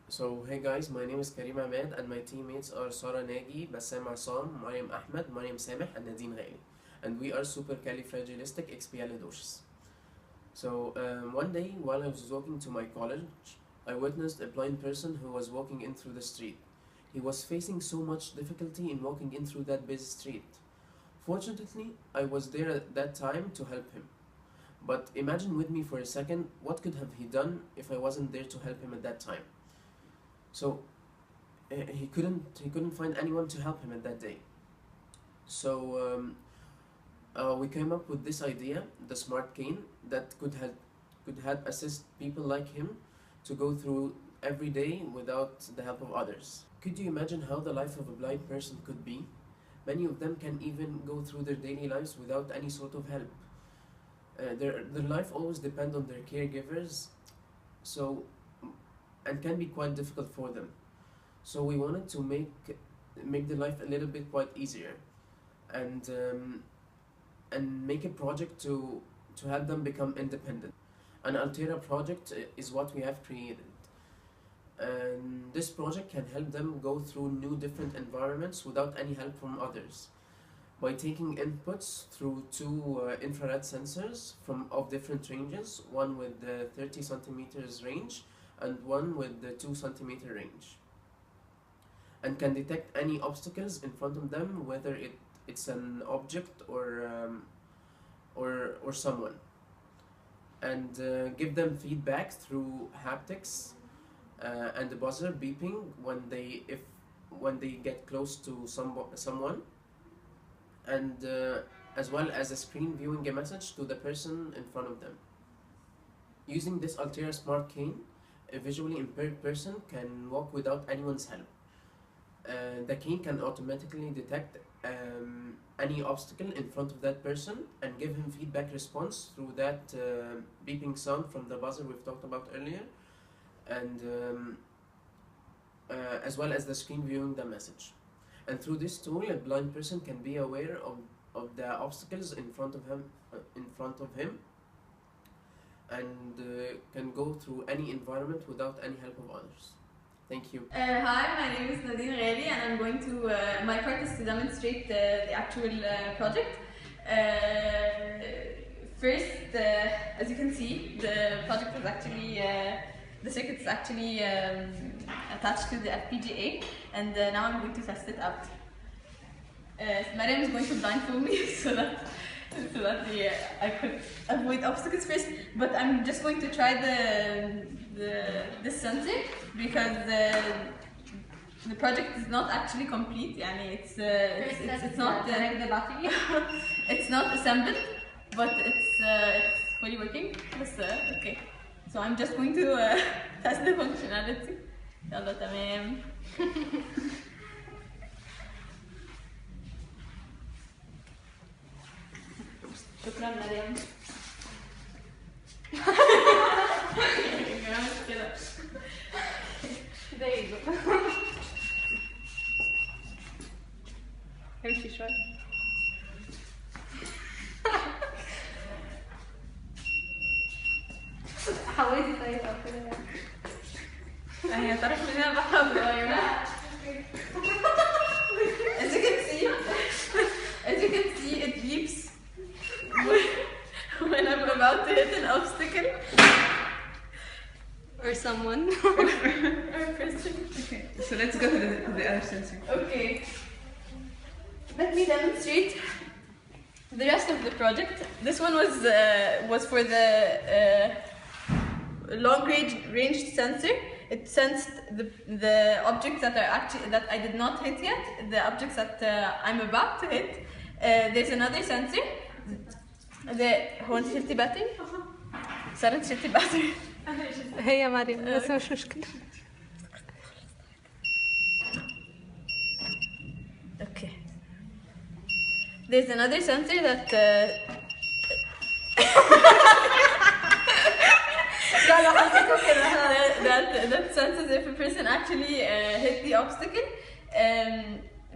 So hey guys, my name is Karim Ahmed and my teammates are Sara Nagy, Bassam Assam, Mariam Ahmed, Mariam Sameh and Nadine Ghaili. And we are Supercalifragilisticexpialidocious. So one day while I was walking to my college, I witnessed a blind person who was walking in through the street. He was facing so much difficulty in walking in through that busy street. Fortunately, I was there at that time to help him. But imagine with me for a second, what could have he done if I wasn't there to help him at that time? So he couldn't find anyone to help him at that day. So we came up with this idea, the smart cane, that could help assist people like him to go through every day without the help of others. Could you imagine how the life of a blind person could be? Many of them can even go through their daily lives without any sort of help. Their life always depends on their caregivers, and can be quite difficult for them. So we wanted to make the life a little bit quite easier, and make a project to help them become independent. An Altera project is what we have created, and this project can help them go through new different environments without any help from others, by taking inputs through two infrared sensors of different ranges, one with the 30 centimeters range and one with the 2 centimeter range, and can detect any obstacles in front of them, whether it's an object or someone, and give them feedback through haptics and the buzzer beeping when they get close to someone, and as well as a screen viewing a message to the person in front of them. Using this Altera smart cane, a visually impaired person can walk without anyone's help. The cane can automatically detect any obstacle in front of that person and give him feedback response through that beeping sound from the buzzer we've talked about earlier, and as well as the screen viewing the message. And through this tool, a blind person can be aware of the obstacles in front of him, and can go through any environment without any help of others. Thank you. Hi, my name is Nadine Ghaili, and I'm going to, my part is to demonstrate the actual project. First, as you can see, the project is actually, the circuit is actually attached to the FPGA, and now I'm going to test it out. Mariam is going to blindfold me so that I could avoid obstacles first, but I'm just going to try the sensor, because the project is not actually complete. It's not the battery. It's not assembled, but it's fully working. Okay, so I'm just going to test the functionality. يلا تمام. شكرا مريم. كده. There you go. امشي شوي. حاولي طيب او كده يعني. هي طرف منها بحاول يا جماعه. As you can see, it beeps when I'm about to hit an obstacle or someone or a person. Okay, so let's go to the other sensor. Okay, let me demonstrate the rest of the project. This one was for the long range sensor. It sensed the objects that I did not hit yet, the objects that I'm about to hit. There's another sensor. هو انت شلتي باتري؟ سارة انت شلتي باتري؟ هي مريم بس مش مشكلة. Okay. There's another sensor that that senses if a person actually hit the obstacle.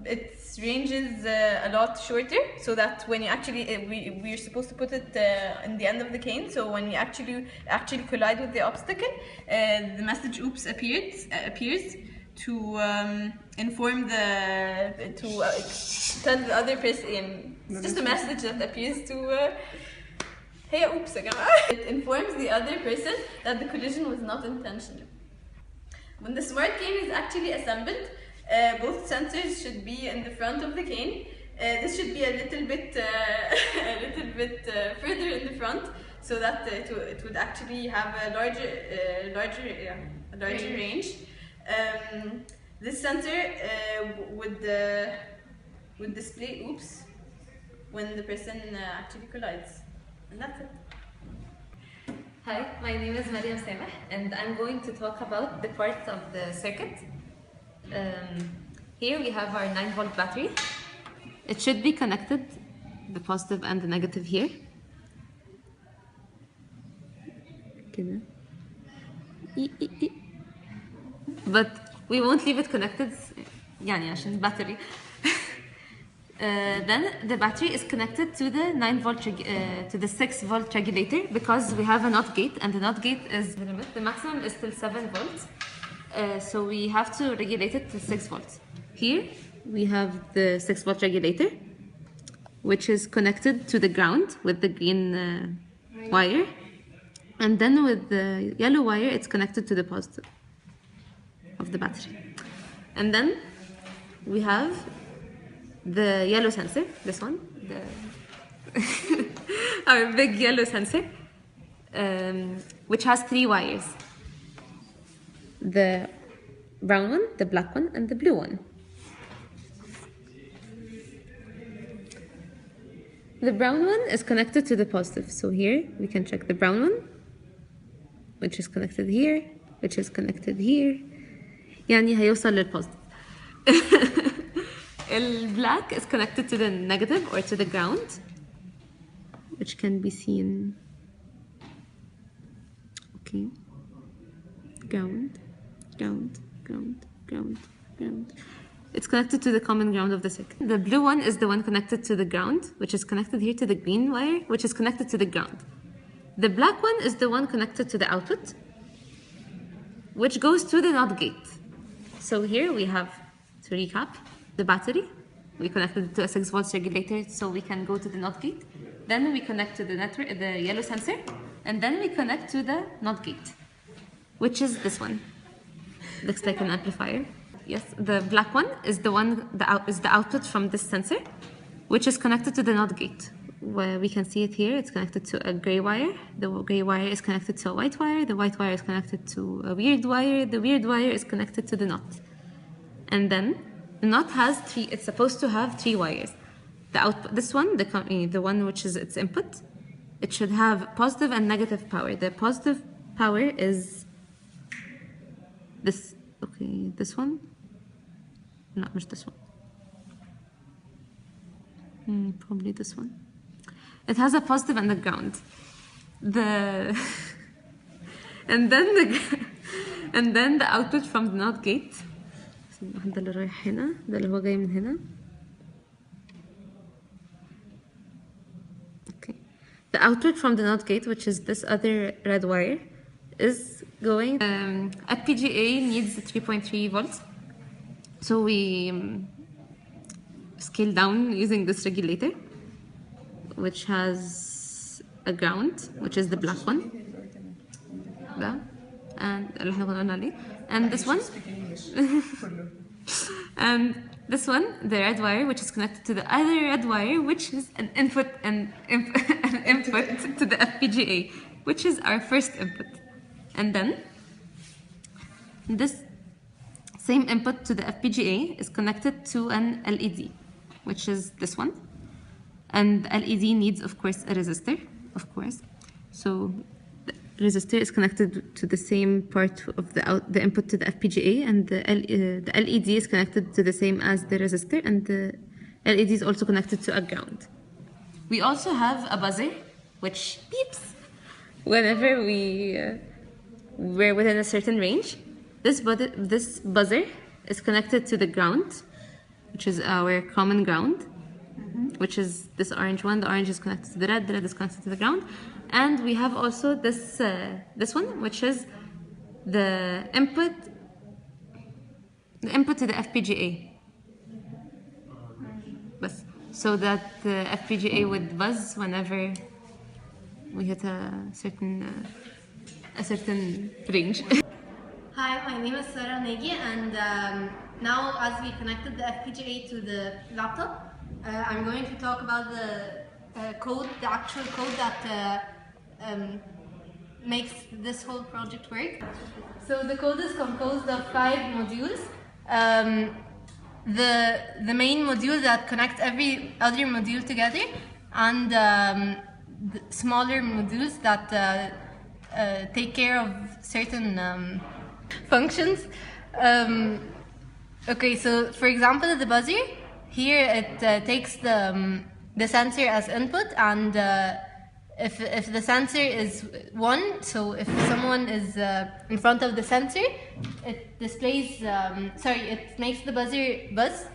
its range is a lot shorter, so that when you actually we're supposed to put it in the end of the cane, so when you actually collide with the obstacle, the message "oops" appears to inform to tell the other person. It's just a message that appears to hey, oops, يا جماعة. It informs the other person that the collision was not intentional. When the smart cane is actually assembled, both sensors should be in the front of the cane. This should be a little bit further in the front, so that it would actually have a larger range. This sensor would display "oops" when the person actually collides, and that's it. Hi, my name is Mariam Sameh, and I'm going to talk about the parts of the circuit. Here we have our 9-volt battery. It should be connected, the positive and the negative here. كده. But we won't leave it connected يعني عشان battery. Then the battery is connected to the 9-volt to the 6-volt regulator, because we have a NOT gate, and the NOT gate is the limit. The maximum is still 7 volts, so we have to regulate it to 6 volts. Here we have the 6-volt regulator, which is connected to the ground with the green wire, and then with the yellow wire it's connected to the positive of the battery. And then we have the yellow sensor, this one, our big yellow sensor, which has 3 wires. The brown one, the black one, and the blue one. The brown one is connected to the positive. So here we can check the brown one, which is connected here, which is connected here. يعني هيوصل للpositive. The black is connected to the negative or to the ground, which can be seen. Okay. Ground, ground, ground, ground, ground. It's connected to the common ground of the circuit. The blue one is the one connected to the ground, which is connected here to the green wire, which is connected to the ground. The black one is the one connected to the output, which goes to the NOT gate. So here we have, to recap, the battery. We connected it to a 6-volt regulator, so we can go to the NOT gate. Then we connect to the network, the yellow sensor, and then we connect to the NOT gate, which is this one. Looks like an amplifier. Yes, the black one is the one is the output from this sensor, which is connected to the NOT gate. Where we can see it here, it's connected to a gray wire. The gray wire is connected to a white wire. The white wire is connected to a weird wire. The weird wire is connected to the NOT. And then the NOT has 3. It's supposed to have 3 wires. The output, this one, the one which is its input, it should have positive and negative power. The positive power is this. Okay, this one. No, not this one. Probably this one. It has a positive and a ground. And then the output from the NOT gate. ده اللي رايح هنا، ده اللي هو جاي من هنا. Okay. The output from the NOT gate, which is this other red wire, is going. FPGA needs 3.3 volts, so we scale down using this regulator, which has a ground, which is the black one. ده. And اللي احنا كنا قلنا عليه. And this one. And this one, the red wire, which is connected to the other red wire, which is an input and an input to the FPGA, which is our first input. And then this same input to the FPGA is connected to an LED, which is this one. And the LED needs, of course, a resistor, of course. So the resistor is connected to the same part of the input to the FPGA, and the LED is connected to the same as the resistor, and the LED is also connected to a ground. We also have a buzzer, which beeps whenever we're within a certain range. This buzzer is connected to the ground, which is our common ground, which is this orange one. The orange is connected to the red is connected to the ground. And we have also this one, which is the input to the FPGA. So that the FPGA would buzz whenever we hit a certain range. Hi, my name is Sarah Negi, and now as we connected the FPGA to the laptop, I'm going to talk about the code, the actual code that makes this whole project work. So the code is composed of 5 modules. The main module that connects every other module together, and the smaller modules that take care of certain functions. Okay, so for example, the buzzer here, it takes the sensor as input, and if the sensor is 1, so if someone is in front of the sensor, it displays, it makes the buzzer buzz.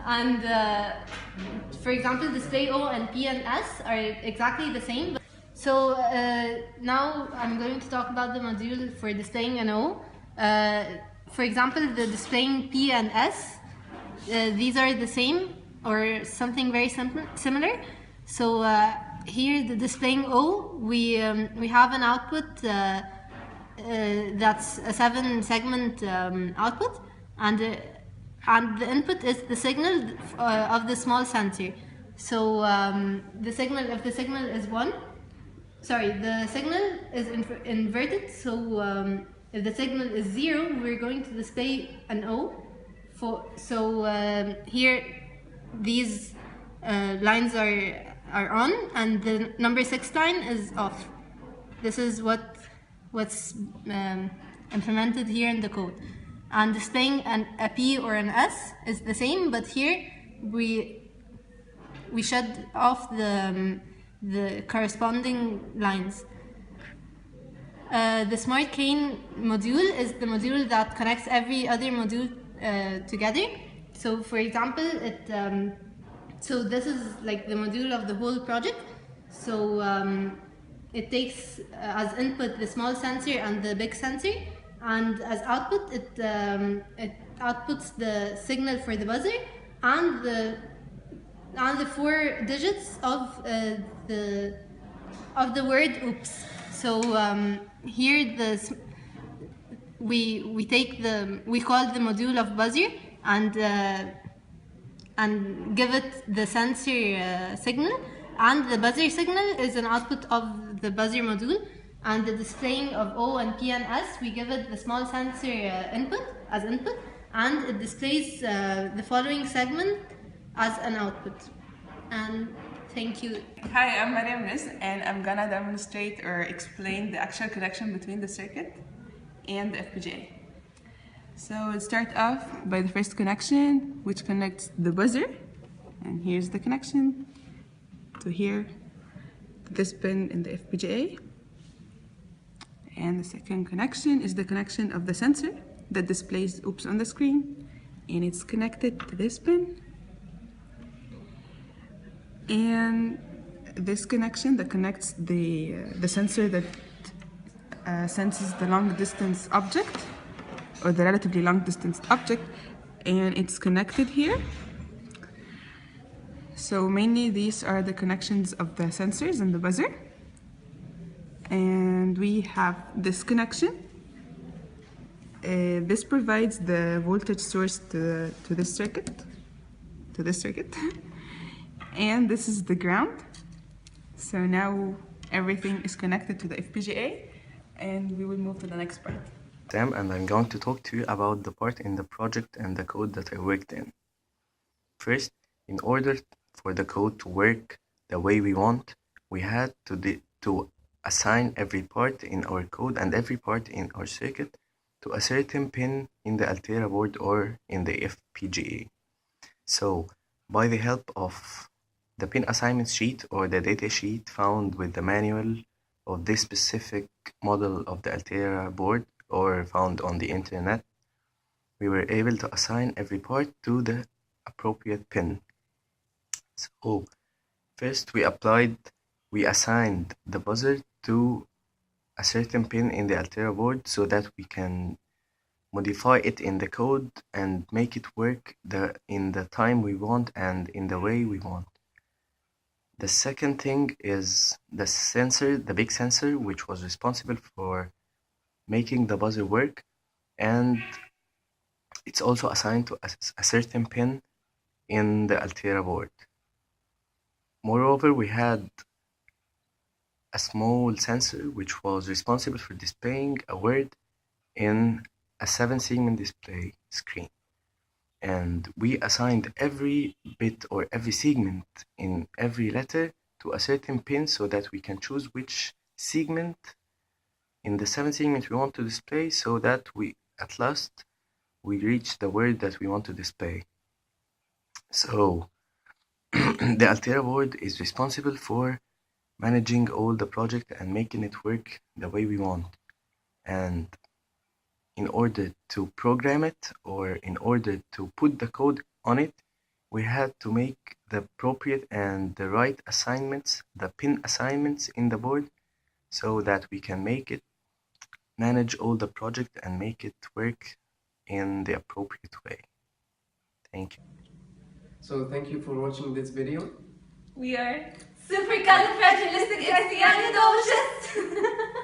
And for example, display O and P and S are exactly the same. So now I'm going to talk about the module for displaying an O. For example, the displaying P and S, these are the same or something very similar. So here, the displaying O, we have an output that's a 7-segment output, and the input is the signal of the small sensor. So the signal, if the signal is 1, the signal is inverted. So if the signal is 0, we're going to display an O. Here, these lines are on, and the number 6 line is off. This is what's implemented here in the code. And displaying a P or an S is the same, but here we shut off the corresponding lines. The Smart Cane module is the module that connects every other module together. So for example, so this is like the module of the whole project. So it takes as input the small sensor and the big sensor, and as output it outputs the signal for the buzzer and the 4 digits of the word oops. So here we call the module of buzzer and give it the sensor signal, and the buzzer signal is an output of the buzzer module, and the displaying of O and P and S, we give it the small sensor input, and it displays the following segment as an output. And thank you. Hi, I'm Mariam Riz, and I'm gonna demonstrate or explain the actual connection between the circuit and the FPGA. So we'll start off by the first connection, which connects the buzzer, and here's the connection to here, this pin in the FPGA. And the second connection is the connection of the sensor that displays oops on the screen, and it's connected to this pin. And this connection that connects the sensor that senses the long distance object, or the relatively long distance object, and it's connected here. So mainly these are the connections of the sensors and the buzzer. And we have this connection. This provides the voltage source to this circuit, and this is the ground. So now everything is connected to the FPGA, and we will move to the next part. Sam, and I'm going to talk to you about the part in the project and the code that I worked in. First, in order for the code to work the way we want, we had to assign every part in our code and every part in our circuit to a certain pin in the Altera board or in the FPGA. So, by the help of the pin assignment sheet or the data sheet found with the manual of this specific model of the Altera board or found on the internet, we were able to assign every part to the appropriate pin. So first we assigned the buzzer to a certain pin in the Altera board so that we can modify it in the code and make it work in the time we want and in the way we want. The second thing is the sensor, the big sensor, which was responsible for making the buzzer work, and it's also assigned to a certain pin in the Altera board. Moreover, we had a small sensor which was responsible for displaying a word in a 7-segment display screen. And we assigned every bit or every segment in every letter to a certain pin so that we can choose which segment in the 7 segments we want to display so that at last we reach the word that we want to display. So the Altera board is responsible for managing all the project and making it work the way we want. And in order to program it or in order to put the code on it, we had to make the appropriate and the right assignments, the pin assignments in the board, so that we can make it manage all the project and make it work in the appropriate way. Thank you. So thank you for watching this video. We are Supercalifragilisticexpialidocious.